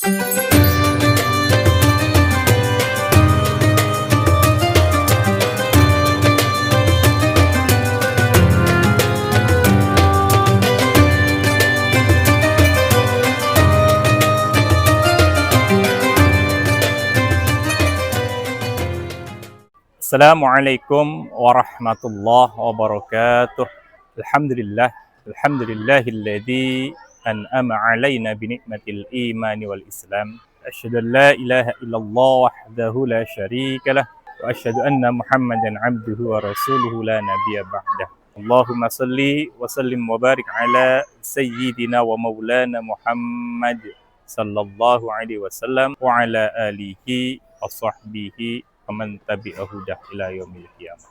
Assalamualaikum warahmatullahi wabarakatuh. Alhamdulillah, alhamdulillahilladzi an'ama 'alaina bi ni'matil imani wal islam. Asyhadu an la ilaha illallah wahdahu la syarikalah wa asyhadu anna Muhammadan 'abduhu wa rasuluhu la nabiyya ba'dah. Allahumma shalli wa sallim wa barik ala sayyidina wa maulana Muhammad sallallahu alaihi wasallam wa ala alihi wa sahbihi ومن تبعه ila yaumil qiyamah.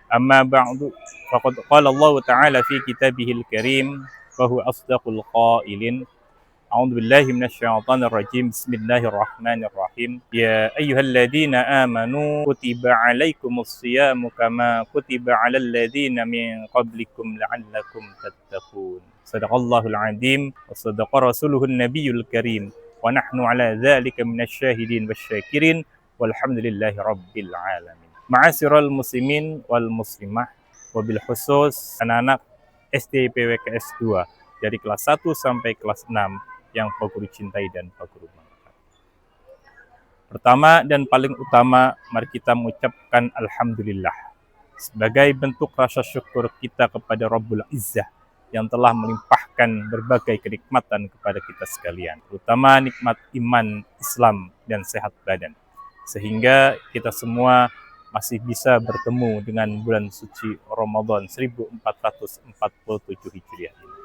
Amma ba'du, faqad qala Allah Ta'ala fi kitabihil karim wa huwa asdaqul qailin. A'udzu billahi minasyaitonir rajim. Bismillahirrahmanirrahim. Ya ayyuhalladzina amanu kutiba 'alaikumus shiyamu kama kutiba 'alal ladzina min qablikum la'allakum tattaqun. Shadaqallahul 'azim wa shadaqa rasuluhun nabiyyul karim. Wa nahnu 'ala dzalika minasyahidin wasyakirin. Walhamdulillahi rabbil alamin. Ma'asyiral muslimin wal muslimah, wabil khusus anak-anak SD PWKS 2 dari kelas 1 sampai kelas 6 yang Pak Guru cintai dan Pak Guru banggakan. Pertama dan paling utama, mari kita mengucapkan alhamdulillah sebagai bentuk rasa syukur kita kepada Rabbul Izzah yang telah melimpahkan berbagai kenikmatan kepada kita sekalian, terutama nikmat iman, Islam, dan sehat badan, sehingga kita semua masih bisa bertemu dengan bulan suci Ramadan 1447 Hijriah ini.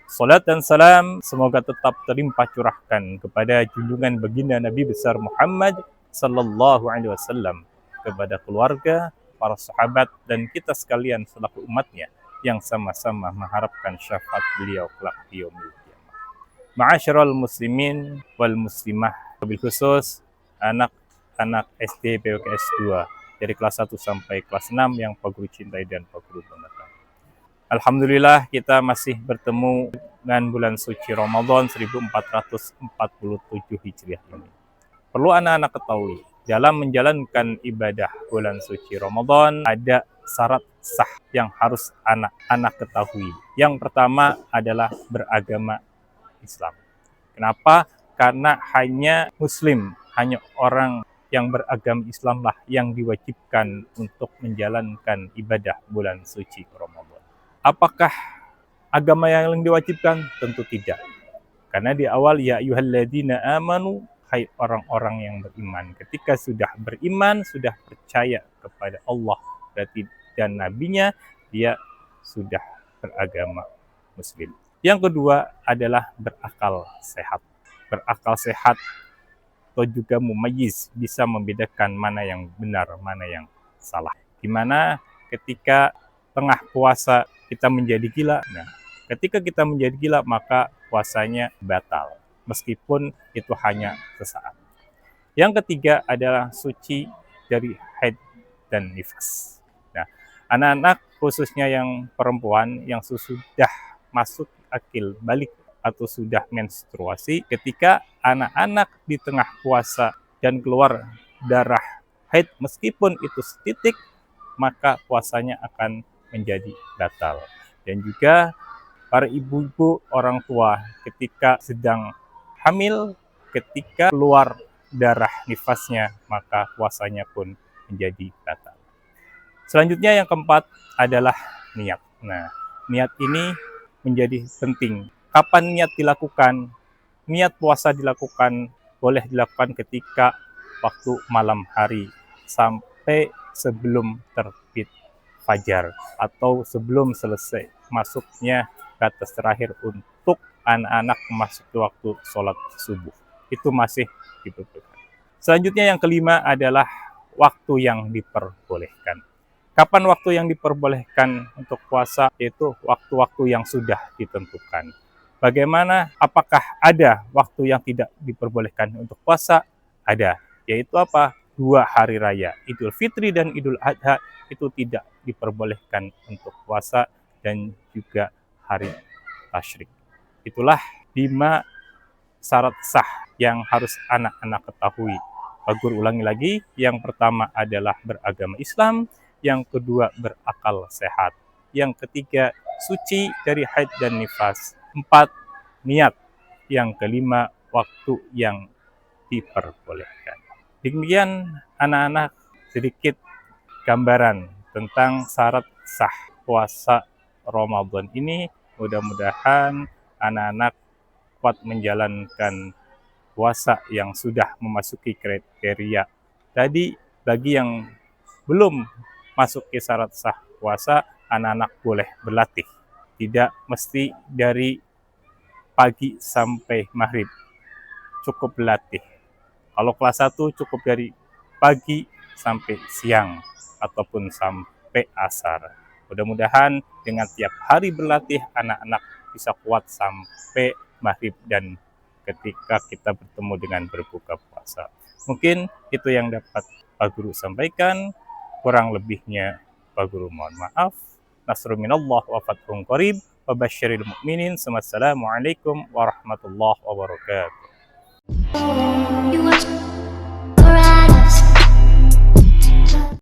Salat dan salam semoga tetap terlimpah curahkan kepada junjungan baginda Nabi besar Muhammad sallallahu alaihi wasallam, kepada keluarga, para sahabat, dan kita sekalian selaku umatnya yang sama-sama mengharapkan syafaat beliau kelak di yaumil qiyamah. Ma'asyiral muslimin wal muslimah, wabil khusus anak SD PWKS 2 dari kelas 1 sampai kelas 6 yang Pak Guru cintai dan Pak Guru banggakan. Alhamdulillah kita masih bertemu dengan bulan suci Ramadan 1447 Hijriah ini. Perlu anak-anak ketahui, dalam menjalankan ibadah bulan suci Ramadan ada syarat sah yang harus anak-anak ketahui. Yang pertama adalah beragama Islam. Kenapa? Karena hanya Muslim, hanya orang yang beragama Islamlah yang diwajibkan untuk menjalankan ibadah bulan suci Ramadan. Apakah agama yang diwajibkan? Tentu tidak. Karena di awal, ya ayyuhalladzina amanu, hai orang-orang yang beriman. Ketika sudah beriman, sudah percaya kepada Allah berarti dan nabinya, dia sudah beragama Muslim. Yang kedua adalah berakal sehat. Berakal sehat atau juga mumayyiz, bisa membedakan mana yang benar, mana yang salah. Dimana ketika tengah puasa kita menjadi gila, nah ketika kita menjadi gila maka puasanya batal, meskipun itu hanya sesaat. Yang ketiga adalah suci dari haid dan nifas. Nah, anak-anak khususnya yang perempuan yang sudah masuk akil balik atau sudah menstruasi, ketika anak-anak di tengah puasa dan keluar darah haid meskipun itu setitik, maka puasanya akan menjadi batal. Dan juga para ibu-ibu orang tua ketika sedang hamil, ketika keluar darah nifasnya, maka puasanya pun menjadi batal. Selanjutnya yang keempat adalah niat. Nah, niat ini menjadi penting. Kapan niat dilakukan? Niat puasa dilakukan, boleh dilakukan ketika waktu malam hari sampai sebelum terbit fajar atau sebelum selesai masuknya batas terakhir untuk anak-anak memasuki waktu sholat subuh. Itu masih diperbolehkan. Selanjutnya yang kelima adalah waktu yang diperbolehkan. Kapan waktu yang diperbolehkan untuk puasa? Yaitu waktu-waktu yang sudah ditentukan. Bagaimana? Apakah ada waktu yang tidak diperbolehkan untuk puasa? Ada. Yaitu apa? 2 hari raya, Idul Fitri dan Idul Adha, itu tidak diperbolehkan untuk puasa, dan juga hari tasyrik. Itulah 5 syarat sah yang harus anak-anak ketahui. Pak Guru ulangi lagi, yang pertama adalah beragama Islam, yang kedua berakal sehat, yang ketiga suci dari haid dan nifas, 4 niat, yang kelima waktu yang diperbolehkan. Demikian anak-anak sedikit gambaran tentang syarat sah puasa Ramadan ini. Mudah-mudahan anak-anak kuat menjalankan puasa yang sudah memasuki kriteria tadi. Bagi yang belum masuk ke syarat sah puasa, anak-anak boleh berlatih. Tidak mesti dari pagi sampai maghrib, cukup berlatih. Kalau kelas 1 cukup dari pagi sampai siang ataupun sampai asar. Mudah-mudahan dengan tiap hari berlatih, anak-anak bisa kuat sampai maghrib dan ketika kita bertemu dengan berbuka puasa. Mungkin itu yang dapat Pak Guru sampaikan. Kurang lebihnya Pak Guru mohon maaf. Nasrun minallah wa fathun qarib wa basyiril mu'minin. Wassalamualaikum warahmatullahi wabarakatuh.